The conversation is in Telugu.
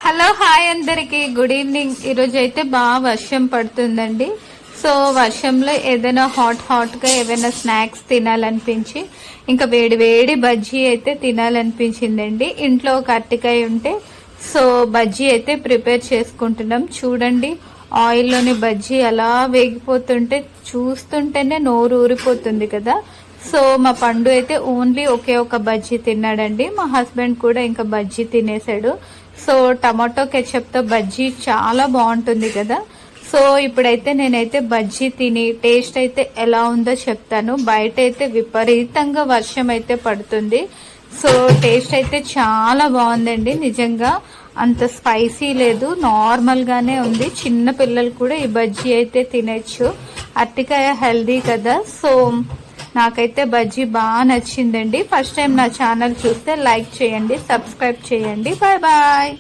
హలో హాయ్ అందరికి గుడ్ ఈవినింగ్. ఈరోజు అయితే బాగా వర్షం పడుతుందండి. సో వర్షంలో ఏదైనా హాట్ గా ఏదైనా స్నాక్స్ తినాలనిపించి ఇంకా వేడి వేడి బజ్జీ అయితే తినాలనిపించిందండి. ఇంట్లో ఒక అరటికాయ ఉంటే సో బజ్జీ అయితే ప్రిపేర్ చేసుకుంటున్నాం. చూడండి ఆయిల్లోని బజ్జీ అలా వేగిపోతుంటే చూస్తుంటేనే నోరు ఊరిపోతుంది కదా. సో మా పండు అయితే ఓన్లీ ఒకే ఒక బజ్జీ తిన్నాడండి. మా హస్బెండ్ కూడా ఇంకా బజ్జీ తినేసాడు. సో టమాటో కెచప్ తో బజ్జీ చాలా బాగుంటుంది కదా. సో ఇప్పుడైతే నేనైతే బజ్జీ తిని టేస్ట్ అయితే ఎలా ఉందో చెప్తాను. బయట అయితే విపరీతంగా వర్షం అయితే పడుతుంది. సో టేస్ట్ అయితే చాలా బాగుందండి. నిజంగా అంత స్పైసీ లేదు, నార్మల్ గానే ఉంది. చిన్న పిల్లలు కూడా ఈ బజ్జీ అయితే తినచ్చు. అరటికాయ హెల్దీ కదా. సో నాకైతే బజ్జీ బాగా నచ్చిందండి. ఫస్ట్ టైం నా ఛానల్ చూస్తే లైక్ చేయండి, సబ్స్క్రైబ్ చేయండి. Bye bye.